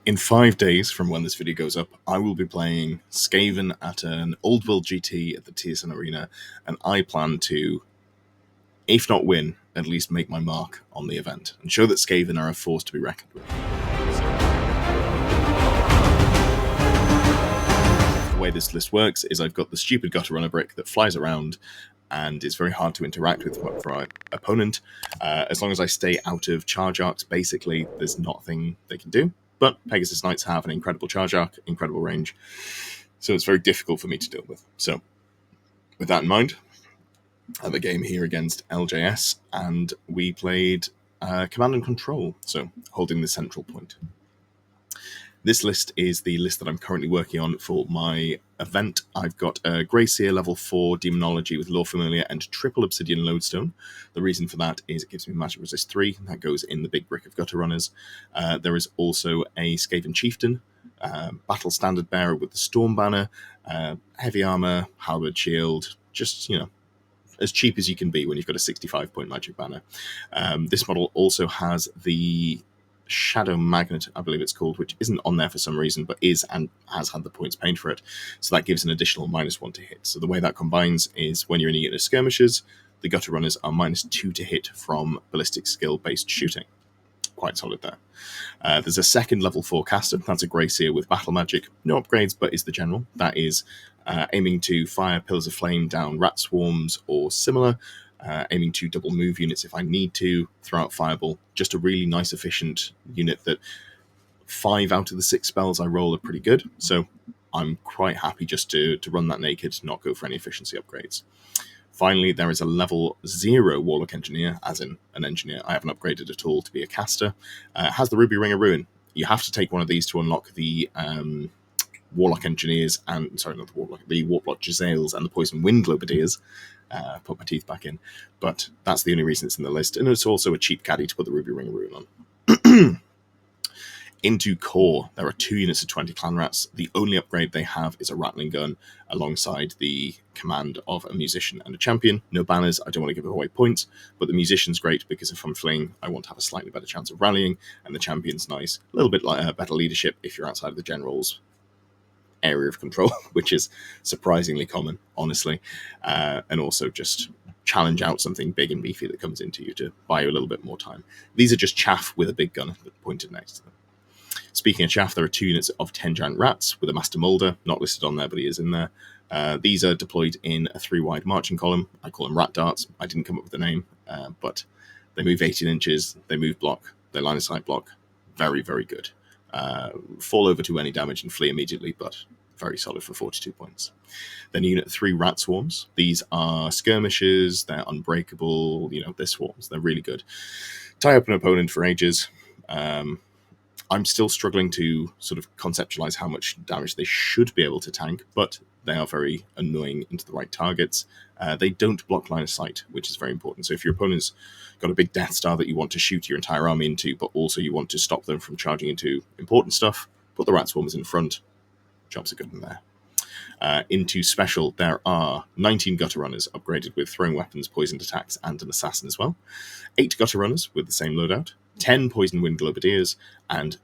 In 5 days from when this video goes up, I will be playing Skaven at an Old World GT at the TSN Arena, and I plan to, if not win, at least make my mark on the event and show that Skaven are a force to be reckoned with. The way this list works is I've got the stupid gutter runner brick that flies around and it's very hard to interact with for my opponent. As long as I stay out of charge arcs, basically, there's nothing they can do. But Pegasus Knights have an incredible charge arc, incredible range, so it's very difficult for me to deal with. So, with that in mind, I have a game here against LJS, and we played Command and Control, so holding the central point. This list is the list that I'm currently working on for my event. I've got a Grey Seer level 4 Demonology with Lore Familiar and triple Obsidian Lodestone. The reason for that is it gives me Magic Resist 3, that goes in the big brick of Gutter Runners. There is also a Skaven Chieftain, Battle Standard Bearer with the Storm Banner, Heavy Armor, Halberd Shield, just, as cheap as you can be when you've got a 65-point Magic Banner. This model also has the Shadow Magnet, I believe it's called, which isn't on there for some reason, but is and has had the points paid for it. So that gives an additional -1 to hit. So the way that combines is when you're in a unit of skirmishers, the Gutter Runners are -2 to hit from ballistic skill-based shooting. Quite solid there. There's a second level 4 caster. That's a Grey Seer with Battle Magic. No upgrades, but is the general. That is aiming to fire Pillars of Flame down rat swarms or similar. Aiming to double move units if I need to, throw out Fireball. Just a really nice, efficient unit that 5 out of the 6 spells I roll are pretty good, so I'm quite happy just to run that naked, not go for any efficiency upgrades. Finally, there is a level 0 Warlock Engineer, as in an engineer. I haven't upgraded at all to be a caster. It has the Ruby Ring of Ruin. You have to take one of these to unlock the Warlock Engineers, and sorry, not the Warlock, the Warplock Giselles and the Poison Wind Globadiers. Put my teeth back in, but that's the only reason it's in the list, and it's also a cheap caddy to put the Ruby Ring of Ruin on. Into core, there are 2 units of 20 clan rats. The only upgrade they have is a rattling gun alongside the command of a musician and a champion. No banners, I don't want to give away points, but the musician's great because if I'm fleeing, I want to have a slightly better chance of rallying, and the champion's nice. A little bit like better leadership if you're outside of the general's area of control, which is surprisingly common, honestly, and also just challenge out something big and beefy that comes into you to buy you a little bit more time. These are just chaff with a big gun pointed next to them. Speaking of chaff, there are 2 units of 10 giant rats with a master molder, not listed on there, but he is in there. These are deployed in a 3-wide marching column. I call them rat darts. I didn't come up with the name, but they move 18 inches, they move block, they line of sight block. Very, very good. Fall over to any damage and flee immediately, but very solid for 42 points. Then unit 3 rat swarms. These are skirmishers, they're unbreakable, they're swarms, they're really good. Tie up an opponent for ages. I'm still struggling to sort of conceptualize how much damage they should be able to tank, but they are very annoying into the right targets. They don't block line of sight, which is very important. So if your opponent's got a big Death Star that you want to shoot your entire army into, but also you want to stop them from charging into important stuff, put the rat swarmers in front. Jobs are good in there. Into special, there are 19 Gutter Runners upgraded with throwing weapons, poisoned attacks, and an assassin as well. 8 Gutter Runners with the same loadout. 10 Poison Wind Globadiers, and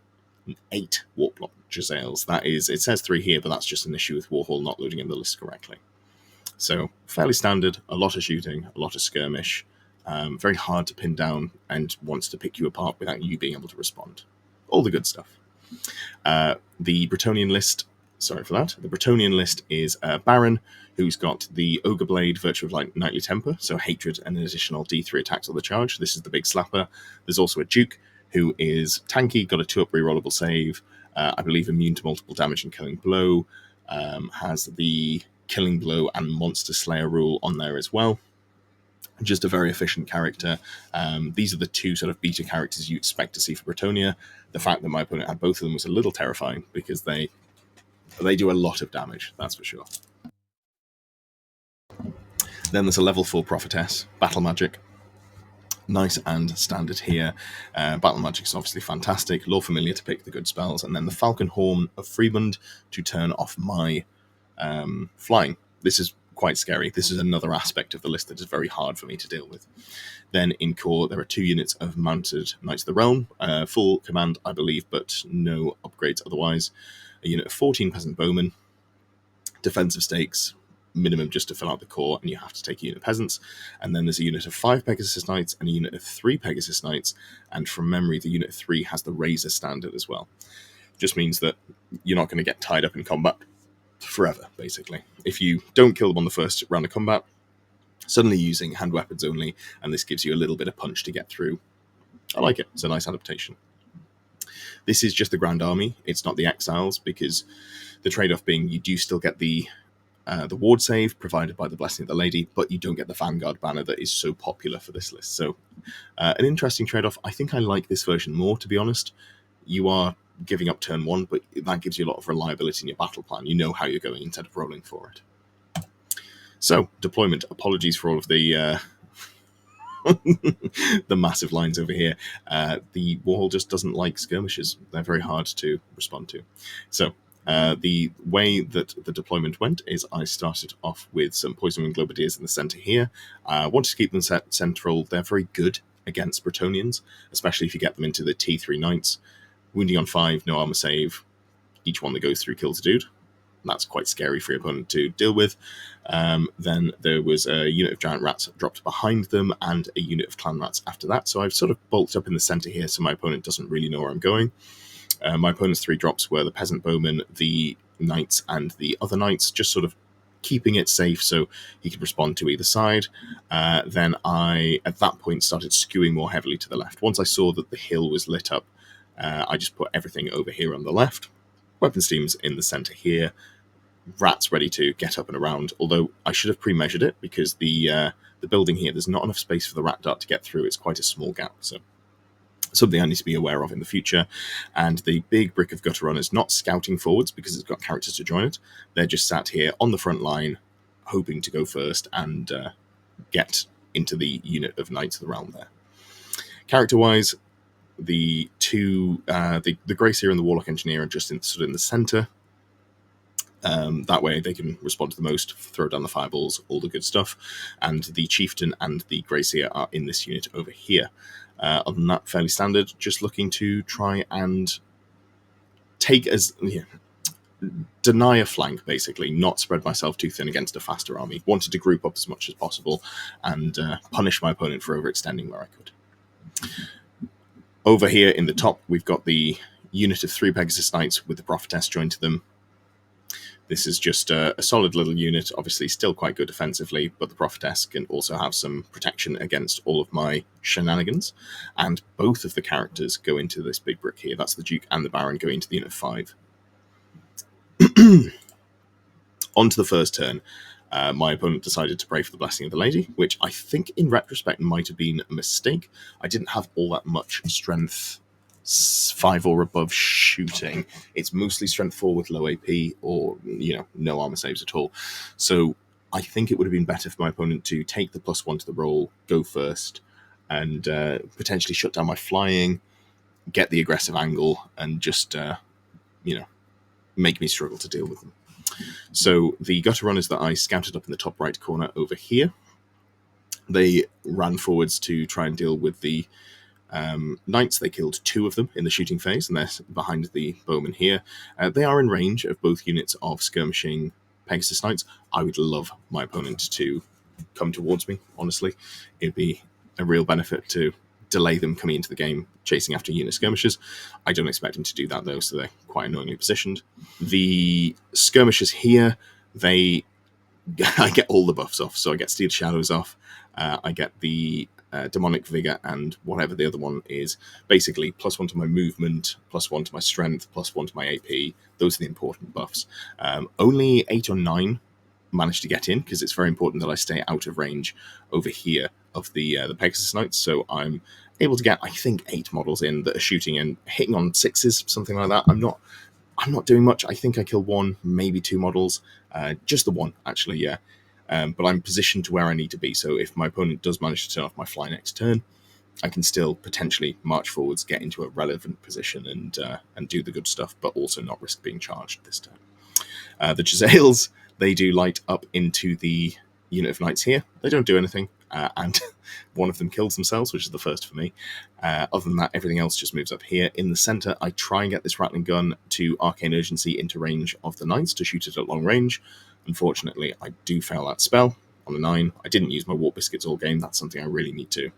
8 Warplock Giselles. That is, it says 3 here, but that's just an issue with Warhol not loading in the list correctly. So, fairly standard, a lot of shooting, a lot of skirmish, very hard to pin down, and wants to pick you apart without you being able to respond. All the good stuff. The Bretonnian list, sorry for that, the Bretonnian list is Baron, who's got the Ogre Blade, Virtue of Light, Knightly Temper, so Hatred and an additional D3 attacks on the charge. This is the big slapper. There's also a Duke, who is tanky, got a 2-up rerollable save, I believe immune to multiple damage and Killing Blow, has the Killing Blow and Monster Slayer rule on there as well. Just a very efficient character. These are the 2 sort of beta characters you expect to see for Bretonnia. The fact that my opponent had both of them was a little terrifying, because they do a lot of damage, that's for sure. Then there's a level 4 Prophetess, Battle Magic. Nice and standard here. Battle Magic is obviously fantastic. Lore Familiar to pick the good spells, and then the Falcon Horn of Freemund to turn off my flying. This is quite scary. This is another aspect of the list that is very hard for me to deal with. Then in core, there are 2 units of mounted Knights of the Realm, full command, I believe, but no upgrades otherwise. A unit of 14 Peasant Bowmen, defensive stakes, minimum just to fill out the core, and you have to take a unit of Peasants. And then there's a unit of 5 Pegasus Knights and a unit of 3 Pegasus Knights, and from memory, the unit of 3 has the Razor standard as well. Just means that you're not going to get tied up in combat forever, basically. If you don't kill them on the first round of combat, suddenly using hand weapons only, and this gives you a little bit of punch to get through. I like it. It's a nice adaptation. This is just the Grand Army. It's not the Exiles, because the trade-off being you do still get the ward save provided by the Blessing of the Lady, but you don't get the Vanguard banner that is so popular for this list. So an interesting trade-off. I think I like this version more, to be honest. You are giving up turn 1, but that gives you a lot of reliability in your battle plan. You know how you're going instead of rolling for it. So, deployment. Apologies for all of the the massive lines over here. The Warhol just doesn't like skirmishes. They're very hard to respond to. So, the way that the deployment went is I started off with some Poison Wing Globadiers in the centre here. I wanted to keep them central. They're very good against Bretonnians, especially if you get them into the T3 Knights. Wounding on 5, no armor save. Each one that goes through kills a dude. That's quite scary for your opponent to deal with. Then there was a unit of Giant Rats dropped behind them and a unit of Clan Rats after that. So I've sort of bulked up in the centre here so my opponent doesn't really know where I'm going. My opponent's 3 drops were the Peasant Bowmen, the Knights, and the other Knights, just sort of keeping it safe so he could respond to either side. Then I, at that point, started skewing more heavily to the left. Once I saw that the hill was lit up, I just put everything over here on the left. Weapons teams in the centre here. Rats ready to get up and around, although I should have pre-measured it because the building here, there's not enough space for the rat dart to get through. It's quite a small gap, so something I need to be aware of in the future. And the big brick of Gutter Runners not scouting forwards because it's got characters to join it. They're just sat here on the front line, hoping to go first and get into the unit of Knights of the Realm there. Character-wise, the Gracier and the Warlock Engineer are just sort of in the centre. That way they can respond to the most, throw down the fireballs, all the good stuff. And the Chieftain and the Gracier are in this unit over here. Other than that, fairly standard. Just looking to try and take deny a flank, basically, not spread myself too thin against a faster army. Wanted to group up as much as possible and punish my opponent for overextending where I could. Over here in the top, we've got the unit of 3 Pegasus Knights with the Prophetess joined to them. This is just a solid little unit, obviously still quite good defensively, but the Prophetess can also have some protection against all of my shenanigans. And both of the characters go into this big brick here. That's the Duke and the Baron going into the unit of 5. On to the first turn. My opponent decided to pray for the Blessing of the Lady, which I think in retrospect might have been a mistake. I didn't have all that much strength 5 or above shooting. It's mostly strength 4 with low AP or, no armor saves at all. So I think it would have been better for my opponent to take the +1 to the roll, go first, and potentially shut down my flying, get the aggressive angle, and just, make me struggle to deal with them. So the Gutter Runners that I scouted up in the top right corner over here, they ran forwards to try and deal with the Knights. They killed 2 of them in the shooting phase, and they're behind the Bowmen here. They are in range of both units of skirmishing Pegasus Knights. I would love my opponent to come towards me, honestly. It'd be a real benefit to delay them coming into the game, chasing after unit skirmishers. I don't expect him to do that, though, so they're quite annoyingly positioned. The skirmishers here, I get all the buffs off. So I get Steeled Shadows off, I get the Demonic Vigor, and whatever the other one is. Basically, +1 to my movement, +1 to my strength, +1 to my AP. Those are the important buffs. Only 8 or 9 managed to get in, because it's very important that I stay out of range over here of the Pegasus Knights. So I'm able to get, I think, 8 models in that are shooting and hitting on 6s, something like that. I'm not doing much. I think I killed 1, maybe 2 models. Just the 1, actually, yeah. But I'm positioned to where I need to be, so if my opponent does manage to turn off my fly next turn, I can still potentially march forwards, get into a relevant position, and do the good stuff, but also not risk being charged this turn. The Giselles, they do light up into the unit of knights here. They don't do anything, and one of them kills themselves, which is the first for me. Other than that, everything else just moves up here. In the center, I try and get this rattling gun to arcane urgency into range of the knights to shoot it at long range. Unfortunately, I do fail that spell on a 9. I didn't use my Warp Biscuits all game. That's something I really need to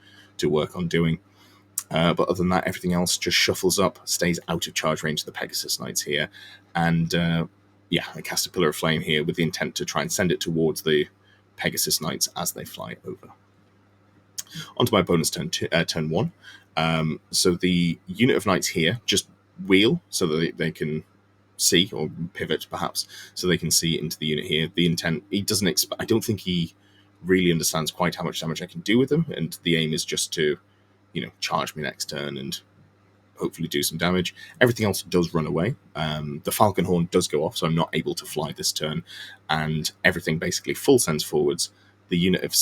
work on doing. But other than that, everything else just shuffles up, stays out of charge range of the Pegasus Knights here. And yeah, I cast a Pillar of Flame here with the intent to try and send it towards the Pegasus Knights as they fly over. Onto my opponent's turn 1. So the unit of knights here just wheel so that they can see, or pivot perhaps, so they can see into the unit here. The intent, he doesn't expect, I don't think he really understands quite how much damage I can do with them, and the aim is just to, you know, charge me next turn and hopefully do some damage. Everything else does run away. The Falcon Horn does go off, so I'm not able to fly this turn, and everything basically full sends forwards. The unit of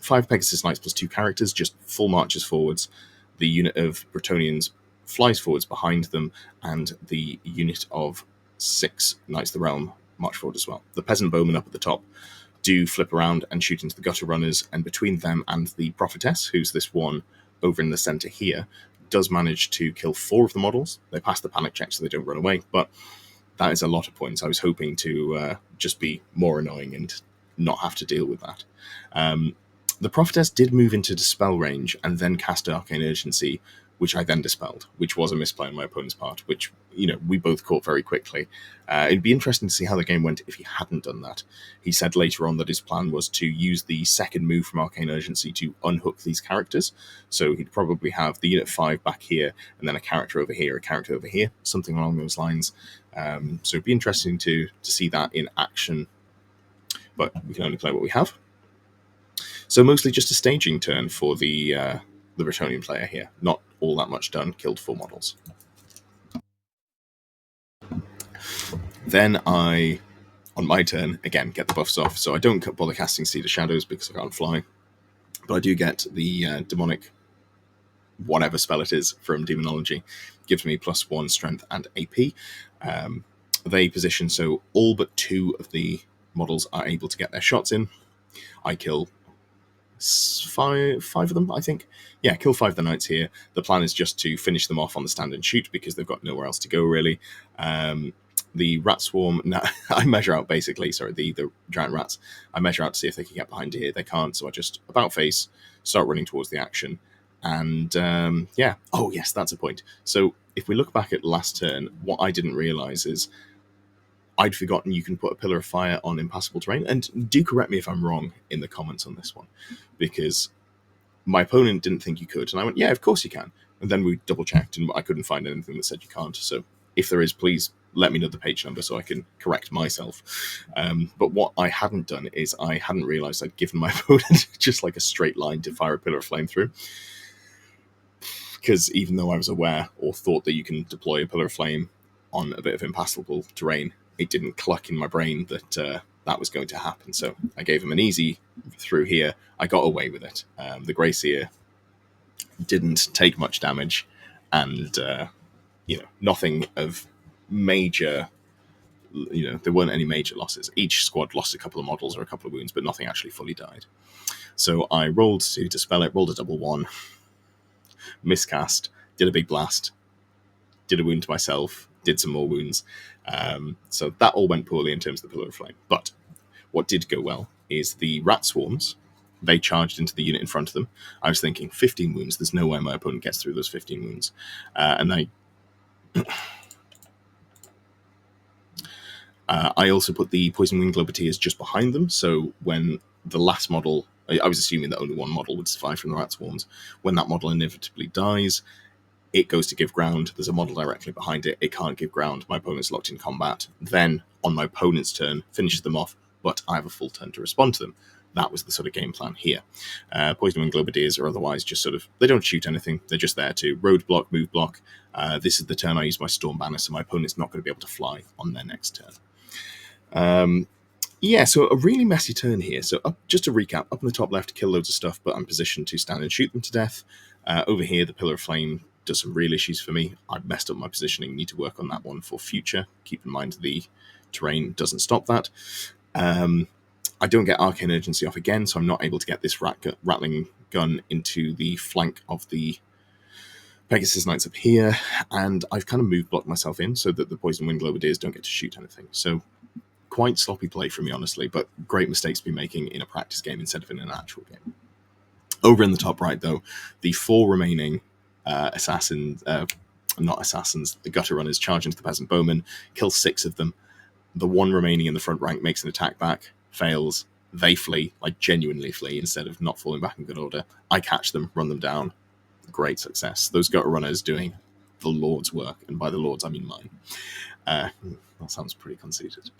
5 Pegasus Knights plus 2 characters just full marches forwards. The unit of Bretonnians flies forwards behind them, and the unit of 6 Knights of the Realm march forward as well. The Peasant Bowmen up at the top do flip around and shoot into the Gutter Runners, and between them and the Prophetess, who's this one over in the center here, does manage to kill 4 of the models. They pass the panic check so they don't run away, but that is a lot of points. I was hoping to just be more annoying and not have to deal with that. The Prophetess did move into Dispel range and then cast Arcane Urgency, which I then dispelled, which was a misplay on my opponent's part, which, you know, we both caught very quickly. It'd be interesting to see how the game went if he hadn't done that. He said later on that his plan was to use the second move from Arcane Urgency to unhook these characters, so he'd probably have the unit 5 back here, and then a character over here, a character over here, something along those lines. So it'd be interesting to see that in action, but we can only play what we have. So mostly just a staging turn for the Bretonnian player here. Not all that much done, killed 4 models. Then I, on my turn, again, get the buffs off. So I don't bother casting Seed of Shadows because I can't fly. But I do get the demonic whatever spell it is from Demonology. Gives me +1 strength and AP. They position so all but 2 of the models are able to get their shots in. I kill 5 of them, I think. Yeah, kill 5 of the knights here. The plan is just to finish them off on the stand and shoot because they've got nowhere else to go, really. The rat swarm, now I measure out basically, sorry, the giant rats, I measure out to see if they can get behind here. They can't, so I just about face, start running towards the action. And yeah, oh yes, that's a point. So if we look back at last turn, what I didn't realize is I'd forgotten you can put a Pillar of Fire on impassable terrain, and do correct me if I'm wrong in the comments on this one, because my opponent didn't think you could, and I went, yeah, of course you can. And then we double-checked, and I couldn't find anything that said you can't, so if there is, please let me know the page number so I can correct myself. But what I hadn't done is I hadn't realised I'd given my opponent just like a straight line to fire a Pillar of Flame through, because even though I was aware or thought that you can deploy a Pillar of Flame on a bit of impassable terrain, it didn't cluck in my brain that that was going to happen. So I gave him an easy through here. I got away with it. The Greyseer didn't take much damage, and you know, nothing of major. You know, there weren't any major losses. Each squad lost a couple of models or a couple of wounds, but nothing actually fully died. So I rolled to dispel it. Rolled a double 1, miscast, did a big blast, did a wound to myself, did some more wounds. So that all went poorly in terms of the Pillar of Flame. But what did go well is the rat swarms. They charged into the unit in front of them. I was thinking 15 wounds. There's no way my opponent gets through those 15 wounds. And I also put the Poison Wing Globeteers just behind them. So when the last model, I was assuming that only one model would survive from the rat swarms. When that model inevitably dies, it goes to give ground. There's a model directly behind it. It can't give ground. My opponent's locked in combat. Then, on my opponent's turn, finishes them off, but I have a full turn to respond to them. That was the sort of game plan here. Poison Wing Globeteers are otherwise just sort of, they don't shoot anything. They're just there to roadblock, move block. This is the turn I use my Storm Banner, so my opponent's not going to be able to fly on their next turn. Yeah, so a really messy turn here. So just to recap, up in the top left, kill loads of stuff, but I'm positioned to stand and shoot them to death. Over here, the Pillar of Flame does some real issues for me. I've messed up my positioning, need to work on that one for future. Keep in mind the terrain doesn't stop that. I don't get Arcane Urgency off again, so I'm not able to get this rattling gun into the flank of the Pegasus Knights up here, and I've kind of move blocked myself in so that the Poison Wind Globadiers don't get to shoot anything. So quite sloppy play from me, honestly, but great mistakes to be making in a practice game instead of in an actual game. Over in the top right, though, the 4 remaining assassins, not assassins, the gutter runners charge into the peasant bowmen, kill 6 of them. The 1 remaining in the front rank makes an attack back, fails, they flee, like genuinely flee, instead of not falling back in good order. I catch them, run them down. Great success. Those gutter runners doing the Lord's work, and by the Lord's I mean mine. That sounds pretty conceited.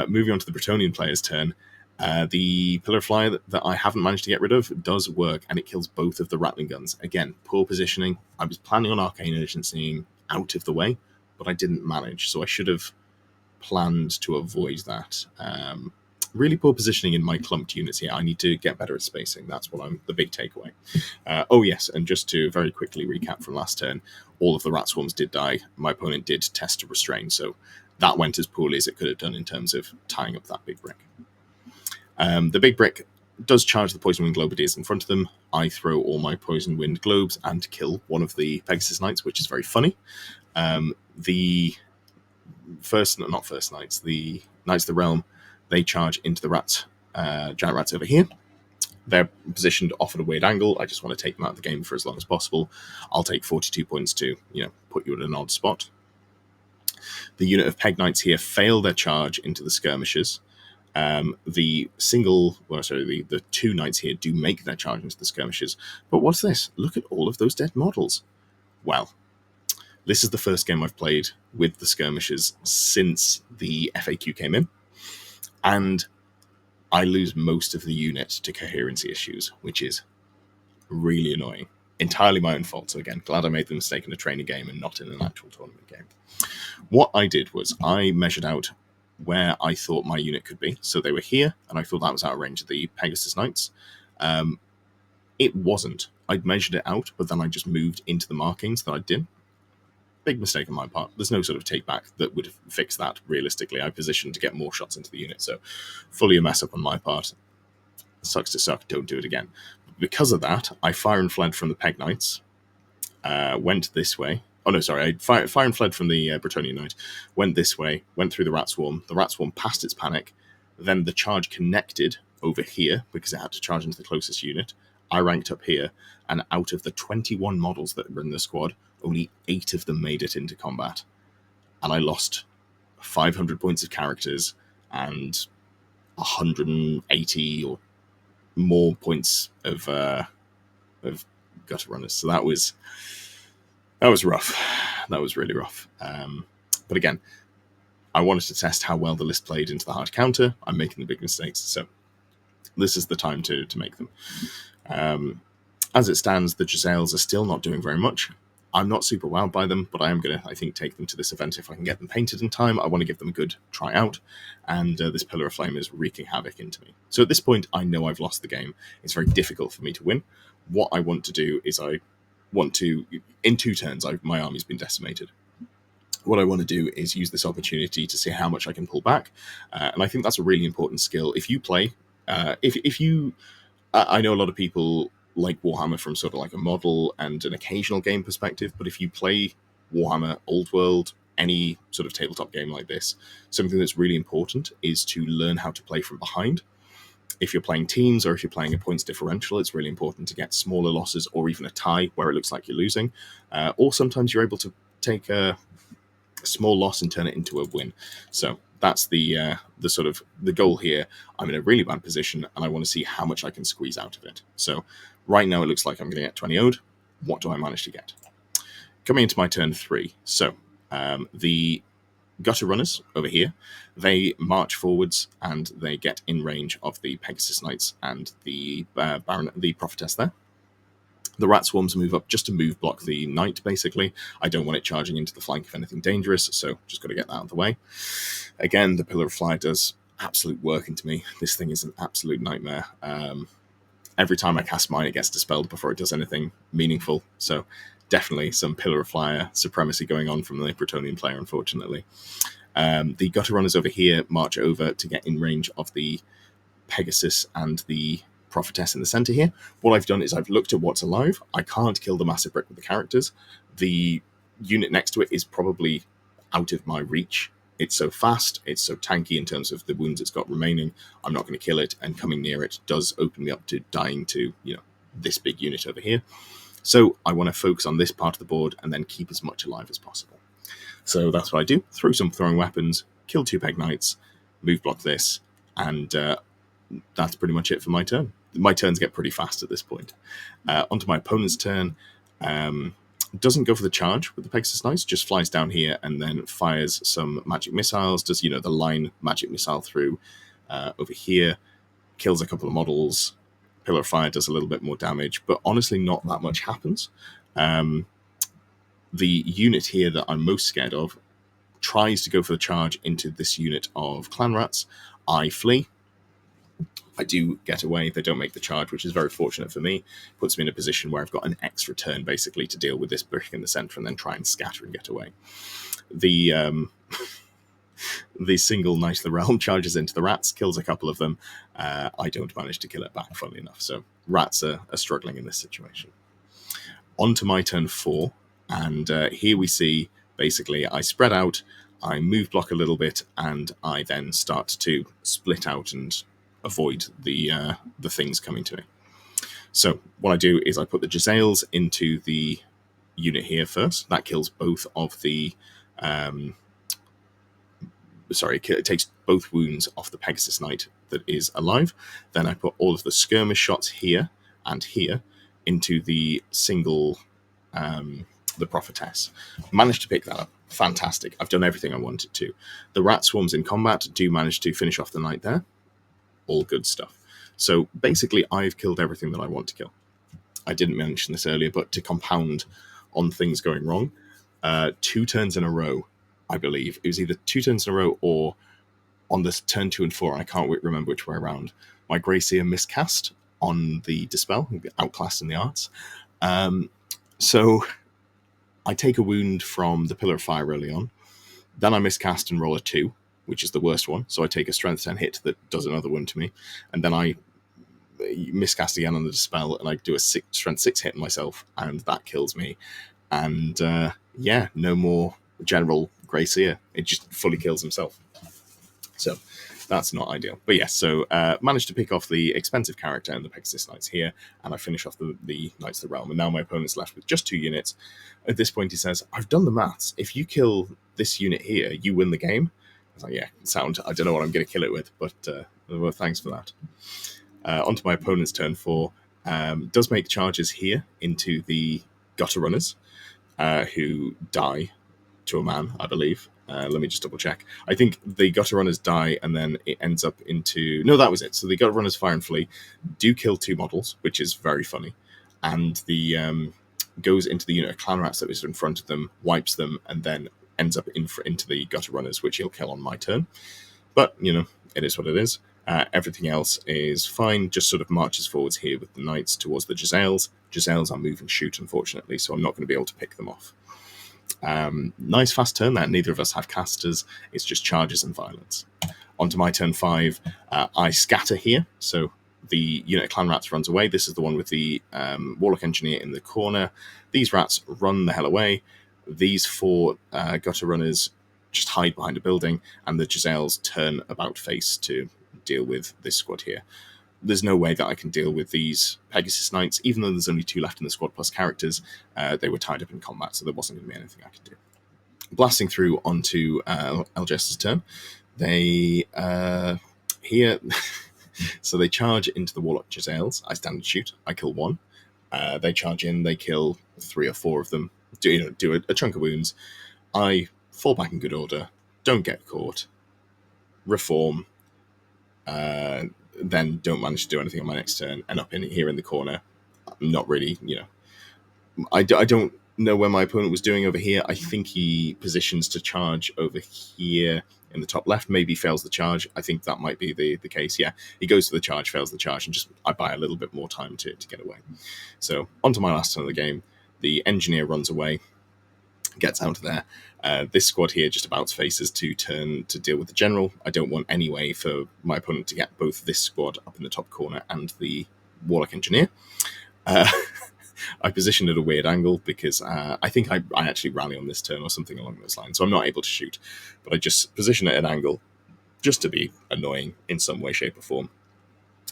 Moving on to the Bretonnian player's turn. The Pillar of Fly that I haven't managed to get rid of does work, and it kills both of the rattling guns. Again, poor positioning. I was planning on Arcane Urgency out of the way, but I didn't manage, so I should have planned to avoid that. Really poor positioning in my clumped units here. I need to get better at spacing. That's what the big takeaway. Oh yes, and just to very quickly recap from last turn, all of the rat swarms did die. My opponent did test to restrain, so that went as poorly as it could have done in terms of tying up that big brick. The big brick does charge the Poison Wind Globadiers in front of them. I throw all my Poison Wind Globes and kill one of the Pegasus Knights, which is very funny. The Knights of the Realm, they charge into the giant rats over here. They're positioned off at a weird angle. I just want to take them out of the game for as long as possible. I'll take 42 points to, put you at an odd spot. The unit of Peg Knights here fail their charge into the skirmishers. The 2 Knights here do make their charge into the skirmishers. But what's this? Look at all of those dead models. Well, this is the first game I've played with the skirmishers since the FAQ came in. And I lose most of the unit to coherency issues, which is really annoying. Entirely my own fault. So again, glad I made the mistake in a training game and not in an actual tournament game. What I did was I measured out where I thought my unit could be. So they were here, and I thought that was out of range of the Pegasus Knights. It wasn't. I'd measured it out, but then I just moved into the markings that I did. Big mistake on my part. There's no sort of take back that would fix that realistically. I positioned to get more shots into the unit, so fully a mess up on my part. Sucks to suck, don't do it again. Because of that, I fire and fled from the Peg Knights, went this way. Oh no, sorry, I fire and fled from the Bretonnia Knight, went this way, went through the Rat Swarm. The Rat Swarm passed its panic, then the charge connected over here because it had to charge into the closest unit. I ranked up here, and out of the 21 models that were in the squad, only 8 of them made it into combat. And I lost 500 points of characters and 180 or more points of gutter runners. So that was rough. That was really rough. But again, I wanted to test how well the list played into the hard counter. I'm making the big mistakes, so this is the time to make them. As it stands, the Giselles are still not doing very much. I'm not super wowed by them, but I am going to, I think, take them to this event if I can get them painted in time. I want to give them a good try out, and this Pillar of Flame is wreaking havoc into me. So at this point, I know I've lost the game. It's very difficult for me to win. What I want to do is in 2 turns, my army's been decimated. What I want to do is use this opportunity to see how much I can pull back, and I think that's a really important skill. If you play, I know a lot of people like Warhammer from sort of like a model and an occasional game perspective, but if you play Warhammer Old World, any sort of tabletop game like this, something that's really important is to learn how to play from behind. If you're playing teams or if you're playing a points differential, it's really important to get smaller losses or even a tie where it looks like you're losing. Or sometimes you're able to take a small loss and turn it into a win. So that's the sort of the goal here. I'm in a really bad position and I want to see how much I can squeeze out of it. So right now it looks like I'm going to get 20 ode. What do I manage to get? Coming into my turn 3. So the gutter runners over here, they march forwards and they get in range of the Pegasus Knights and the Prophetess there. The Rat Swarms move up just to move block the Knight, basically. I don't want it charging into the flank if anything dangerous, so just got to get that out of the way. Again, the Pillar of Fly does absolute work into me. This thing is an absolute nightmare. Every time I cast mine, it gets dispelled before it does anything meaningful, so definitely some Pillar of Fire supremacy going on from the Bretonnian player, unfortunately. The Gutter Runners over here march over to get in range of the Pegasus and the Prophetess in the center here. What I've done is I've looked at what's alive. I can't kill the massive brick with the characters. The unit next to it is probably out of my reach. It's so fast, it's so tanky in terms of the wounds it's got remaining. I'm not going to kill it, and coming near it does open me up to dying to, this big unit over here. So I want to focus on this part of the board and then keep as much alive as possible. So that's what I do. Throw some throwing weapons, kill 2 Peg Knights, move block this, and that's pretty much it for my turn. My turns get pretty fast at this point. Onto my opponent's turn. Doesn't go for the charge with the Pegasus Knights, just flies down here and then fires some magic missiles, does, the line magic missile through over here, kills a couple of models. Pillar of Fire does a little bit more damage, but honestly not that much happens. The unit here that I'm most scared of tries to go for the charge into this unit of clan rats. I flee. I do get away. They don't make the charge, which is very fortunate for me. Puts me in a position where I've got an extra turn, basically, to deal with this brick in the center and then try and scatter and get away. The the single Knight of the Realm charges into the rats, kills a couple of them. I don't manage to kill it back, funnily enough. So rats are struggling in this situation. On to my turn 4. And here we see, basically, I spread out, I move block a little bit, and I then start to split out and avoid the things coming to me. So what I do is I put the Jezzails into the unit here first. That kills both of the... it takes both wounds off the Pegasus Knight that is alive. Then I put all of the skirmish shots here and here into the single... the Prophetess. Managed to pick that up. Fantastic. I've done everything I wanted to. The rat swarms in combat do manage to finish off the knight there. All good stuff. So basically, I've killed everything that I want to kill. I didn't mention this earlier, but to compound on things going wrong, 2 turns in a row, I believe. It was either 2 turns in a row or on this turn 2 and 4, and I can't remember which way around. My Grey Seer miscast on the Dispel, outclassed in the arts. So I take a wound from the Pillar of Fire early on. Then I miscast and roll a 2, which is the worst one. So I take a Strength 10 hit that does another wound to me. And then I miscast again on the Dispel, and I do a Strength 6 hit myself, and that kills me. And no more General Grey Seer. It just fully kills himself. So that's not ideal. But yes, so managed to pick off the expensive character and the Pegasus Knights here, and I finish off the Knights of the Realm. And now my opponent's left with just 2 units. At this point, he says, I've done the maths. If you kill this unit here, you win the game. I was like, yeah, sound. I don't know what I'm going to kill it with, but well, thanks for that. Onto my opponent's turn 4. Does make charges here into the Gutter Runners, who die to a man, I believe. Let me just double check. I think the Gutter Runners die, and then it ends up into... No, that was it. So the Gutter Runners fire and flee, do kill 2 models, which is very funny. And the goes into the unit of clan rats that was in front of them, wipes them, and then ends up into the Gutter Runners, which he'll kill on my turn. But, it is what it is. Everything else is fine, just sort of marches forwards here with the Knights towards the Jezzails. Jezzails are move and shoot, unfortunately, so I'm not going to be able to pick them off. Nice fast turn there. Neither of us have casters. It's just charges and violence. Onto my turn 5. I scatter here, so the unit of clan rats runs away. This is the one with the Warlock Engineer in the corner. These rats run the hell away. These 4 Gutter Runners just hide behind a building, and the Jezzails turn about face to deal with this squad here. There's no way that I can deal with these Pegasus Knights, even though there's only 2 left in the squad plus characters. They were tied up in combat, so there wasn't going to be anything I could do. Blasting through onto Elges's turn. They here, so they charge into the Warlock Jezzails. I stand and shoot. I kill 1. They charge in. They kill 3 or 4 of them. Do a chunk of wounds. I fall back in good order. Don't get caught. Reform. Then don't manage to do anything on my next turn, and up in here in the corner. I'm not really, I don't know where my opponent was doing over here. I think he positions to charge over here in the top left, maybe fails the charge. I think that might be the case. Yeah, he goes to the charge, fails the charge, and just I buy a little bit more time to get away. So onto my last turn of the game. The engineer runs away, gets out of there. This squad here just about faces to turn to deal with the general. I don't want any way for my opponent to get both this squad up in the top corner and the warlock engineer. I positioned at a weird angle because I think I actually rally on this turn or something along those lines, so I'm not able to shoot. But I just position it at an angle just to be annoying in some way, shape, or form.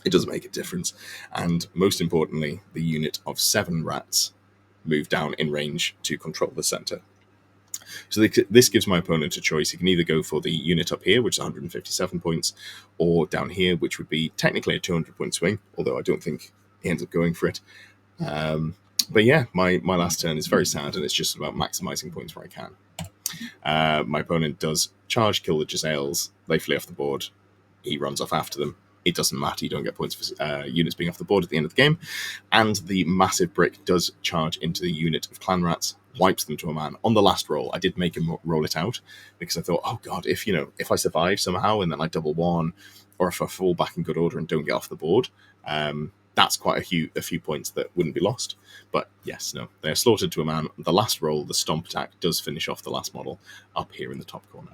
It doesn't make a difference. And most importantly, the unit of 7 rats move down in range to control the center. So this gives my opponent a choice. He can either go for the unit up here, which is 157 points, or down here, which would be technically a 200-point swing, although I don't think he ends up going for it. But yeah, my last turn is very sad, and it's just about maximizing points where I can. My opponent does charge, kill the Giselles. They flee off the board. He runs off after them. It doesn't matter. You don't get points for units being off the board at the end of the game. And the massive brick does charge into the unit of clan rats, wipes them to a man. On the last roll, I did make him roll it out because I thought, oh god, if I survive somehow and then I double one, or if I fall back in good order and don't get off the board, that's quite a few points that wouldn't be lost. But yes, no, they are slaughtered to a man. The last roll, the stomp attack, does finish off the last model up here in the top corner.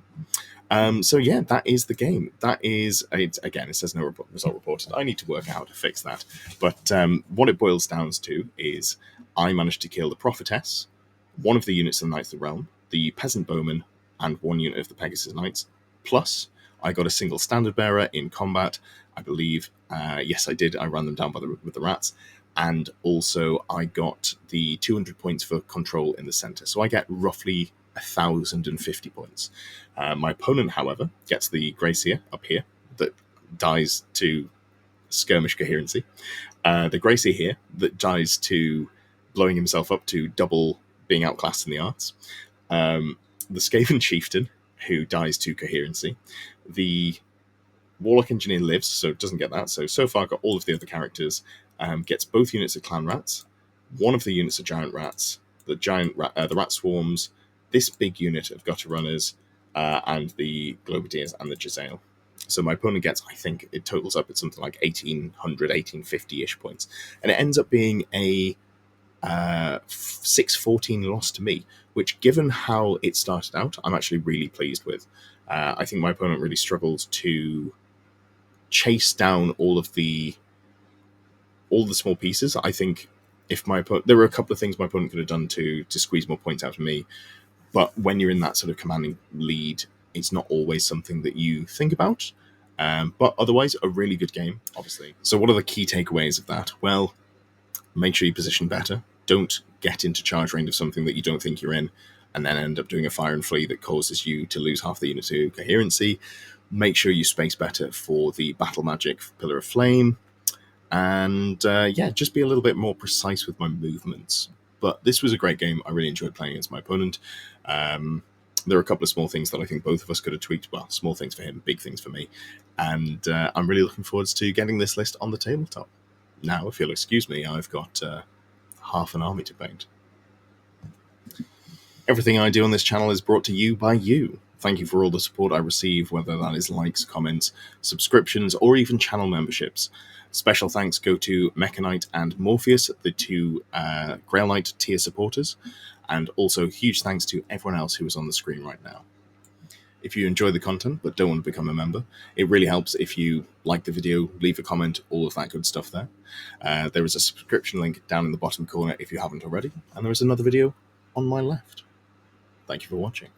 So yeah, that is the game. That is, again, it says no result reported. I need to work out how to fix that. But what it boils down to is I managed to kill the Prophetess, one of the units of the Knights of the Realm, the Peasant Bowman, and 1 unit of the Pegasus Knights. Plus, I got a single Standard Bearer in combat, I believe. Yes, I did. I ran them down with the rats. And also, I got the 200 points for control in the center. So I get roughly 1,050 points. My opponent, however, gets the Gracier up here that dies to skirmish coherency. The Gracier here that dies to blowing himself up to double being outclassed in the arts. The Skaven Chieftain, who dies to coherency. The Warlock Engineer lives, so it doesn't get that. So far, I've got all of the other characters. Gets both units of clan rats, one of the units of giant rats, the rat swarms, this big unit of gutter runners, and the globadiers and the Giselle. So my opponent gets, I think it totals up at something like 1,800, 1,850-ish points. And it ends up being a 6-14 loss to me, which, given how it started out, I'm actually really pleased with. I think my opponent really struggled to chase down all the small pieces. I think if my opponent, there were a couple of things my opponent could have done to squeeze more points out of me, but when you're in that sort of commanding lead, it's not always something that you think about. But otherwise, a really good game, obviously. So what are the key takeaways of that? Well, make sure you position better. Don't get into charge range of something that you don't think you're in, and then end up doing a fire and flee that causes you to lose half the unit to coherency. Make sure you space better for the battle magic Pillar of Flame. And yeah, just be a little bit more precise with my movements. But this was a great game. I really enjoyed playing against my opponent. There are a couple of small things that I think both of us could have tweaked. Well, small things for him, big things for me. And I'm really looking forward to getting this list on the tabletop. Now, if you'll excuse me, I've got half an army to paint. Everything I do on this channel is brought to you by you. Thank you for all the support I receive, whether that is likes, comments, subscriptions, or even channel memberships. Special thanks go to Mechanite and Morpheus, the 2 Grail Knight tier supporters, and also huge thanks to everyone else who is on the screen right now. If you enjoy the content but don't want to become a member, it really helps if you like the video, leave a comment, all of that good stuff there. There is a subscription link down in the bottom corner if you haven't already, and there is another video on my left. Thank you for watching.